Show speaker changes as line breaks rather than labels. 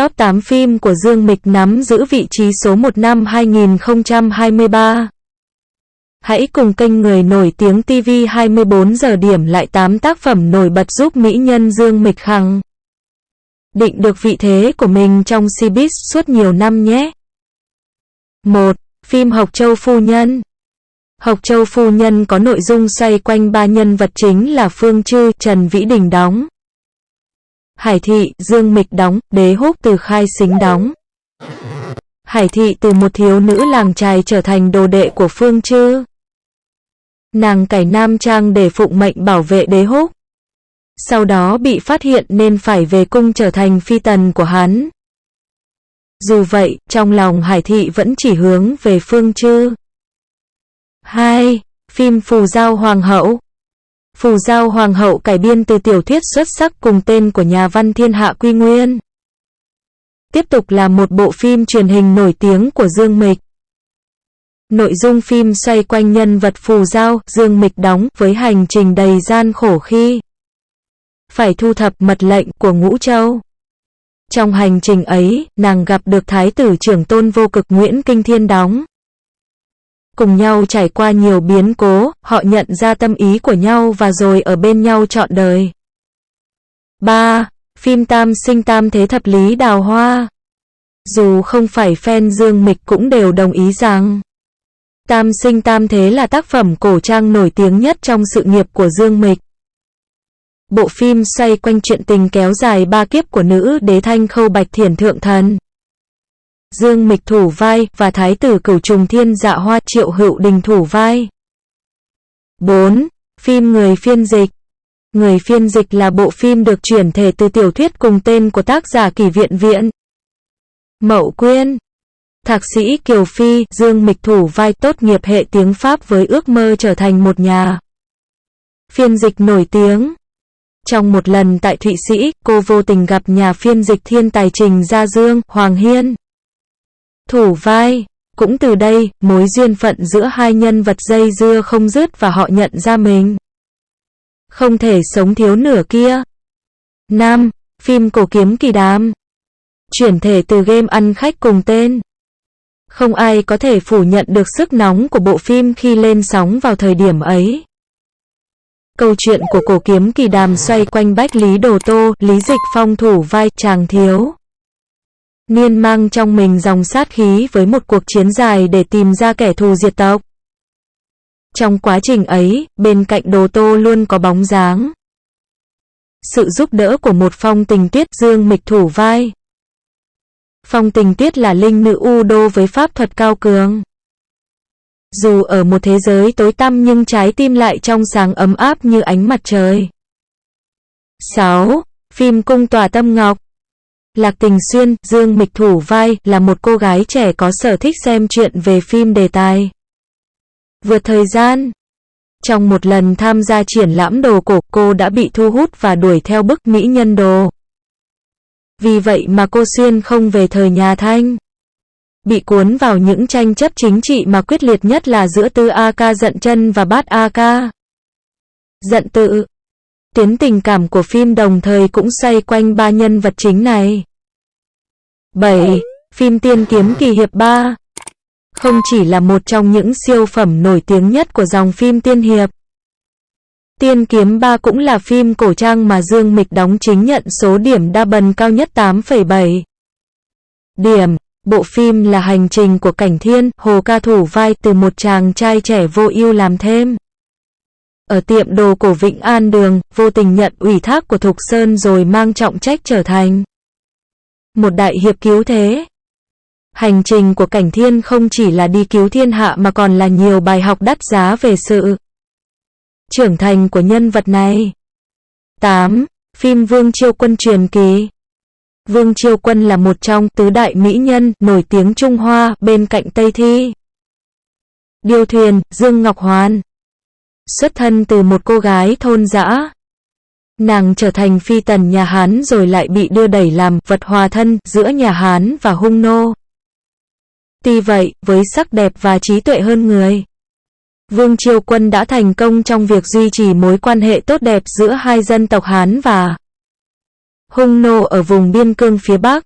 Top 8 phim của Dương Mịch nắm giữ vị trí số 1 năm 2023. Hãy cùng kênh Người Nổi Tiếng TV 24 giờ điểm lại 8 tác phẩm nổi bật giúp mỹ nhân Dương Mịch khẳng định được vị thế của mình trong showbiz suốt nhiều năm nhé. 1. Phim Hộc Châu Phu Nhân. Hộc Châu Phu Nhân có nội dung xoay quanh 3 nhân vật chính là Phương Trư, Trần Vĩ Đình đóng, Hải Thị, Dương Mịch đóng, Đế Húc từ Khai Sính đóng. Hải Thị từ một thiếu nữ làng chài trở thành đồ đệ của Phương Trư. Nàng cải nam trang để phụng mệnh bảo vệ Đế Húc. Sau đó bị phát hiện nên phải về cung trở thành phi tần của hắn. Dù vậy, trong lòng Hải Thị vẫn chỉ hướng về Phương Trư. 2. Phim Phù Dao Hoàng Hậu. Phù Dao Hoàng Hậu cải biên từ tiểu thuyết xuất sắc cùng tên của nhà văn thiên hạ Quy Nguyên. Tiếp tục là một bộ phim truyền hình nổi tiếng của Dương Mịch. Nội dung phim xoay quanh nhân vật Phù Dao, Dương Mịch đóng, với hành trình đầy gian khổ khi phải thu thập mật lệnh của Ngũ Châu. Trong hành trình ấy, nàng gặp được Thái tử trưởng tôn vô cực Nguyễn Kinh Thiên đóng. Cùng nhau trải qua nhiều biến cố, họ nhận ra tâm ý của nhau và rồi ở bên nhau trọn đời. 3. Phim Tam Sinh Tam Thế Thập Lý Đào Hoa. Dù không phải fan Dương Mịch cũng đều đồng ý rằng Tam Sinh Tam Thế là tác phẩm cổ trang nổi tiếng nhất trong sự nghiệp của Dương Mịch. Bộ phim xoay quanh chuyện tình kéo dài 3 kiếp của nữ đế Thanh Khâu Bạch Thiển Thượng Thần, Dương Mịch thủ vai, và Thái tử Cửu Trùng Thiên Dạ Hoa Triệu Hữu Đình thủ vai. 4. Phim Người Phiên Dịch. Người Phiên Dịch là bộ phim được chuyển thể từ tiểu thuyết cùng tên của tác giả Kỷ Viện Viện, Mậu Quyên. Thạc sĩ Kiều Phi, Dương Mịch thủ vai tốt nghiệp hệ tiếng Pháp với ước mơ trở thành một nhà phiên dịch nổi tiếng. Trong một lần tại Thụy Sĩ, cô vô tình gặp nhà phiên dịch thiên tài Trình Gia Dương, Hoàng Hiên thủ vai. Cũng từ đây, mối duyên phận giữa hai nhân vật dây dưa không dứt và họ nhận ra mình không thể sống thiếu nửa kia. 5. Phim Cổ Kiếm Kỳ Đàm. Chuyển thể từ game ăn khách cùng tên. Không ai có thể phủ nhận được sức nóng của bộ phim khi lên sóng vào thời điểm ấy. Câu chuyện của Cổ Kiếm Kỳ Đàm xoay quanh Bách Lý Đồ Tô, Lý Dịch Phong thủ vai chàng thiếu niên mang trong mình dòng sát khí với một cuộc chiến dài để tìm ra kẻ thù diệt tộc. Trong quá trình ấy, bên cạnh Đồ Tô luôn có bóng dáng, sự giúp đỡ của một Phong Tình Tuyết, Dương Mịch thủ vai. Phong Tình Tuyết là linh nữ U Đô với pháp thuật cao cường. Dù ở một thế giới tối tăm nhưng trái tim lại trong sáng ấm áp như ánh mặt trời. 6. Phim Cung Tỏa Tâm Ngọc. Lạc Tình Xuyên, Dương Mịch thủ vai, là một cô gái trẻ có sở thích xem truyện về phim đề tài vượt thời gian. Trong một lần tham gia triển lãm đồ cổ, cô đã bị thu hút và đuổi theo bức mỹ nhân đồ. Vì vậy mà cô xuyên không về thời nhà Thanh, bị cuốn vào những tranh chấp chính trị mà quyết liệt nhất là giữa Tư A Ca Dận Chân và Bát A Ca Dận Tự. Tuyến tình cảm của phim đồng thời cũng xoay quanh 3 nhân vật chính này. 7. Phim Tiên Kiếm Kỳ Hiệp 3. Không chỉ là một trong những siêu phẩm nổi tiếng nhất của dòng phim tiên hiệp, Tiên Kiếm 3 cũng là phim cổ trang mà Dương Mịch đóng chính nhận số điểm đa bần cao nhất 8,7 điểm. Bộ phim là hành trình của Cảnh Thiên, Hồ Ca thủ vai, từ một chàng trai trẻ vô ưu làm thêm ở tiệm đồ cổ Vĩnh An Đường, vô tình nhận ủy thác của Thục Sơn rồi mang trọng trách trở thành một đại hiệp cứu thế. Hành trình của Cảnh Thiên không chỉ là đi cứu thiên hạ mà còn là nhiều bài học đắt giá về sự trưởng thành của nhân vật này. 8. Phim Vương Chiêu Quân Truyền Kỳ. Vương Chiêu Quân là một trong tứ đại mỹ nhân nổi tiếng Trung Hoa bên cạnh Tây Thi, Điêu Thuyền, Dương Ngọc Hoàn. Xuất thân từ một cô gái thôn dã, nàng trở thành phi tần nhà Hán rồi lại bị đưa đẩy làm vật hòa thân giữa nhà Hán và Hung nô. Tuy vậy, với sắc đẹp và trí tuệ hơn người, Vương Chiêu Quân đã thành công trong việc duy trì mối quan hệ tốt đẹp giữa hai dân tộc Hán và Hung nô ở vùng biên cương phía Bắc.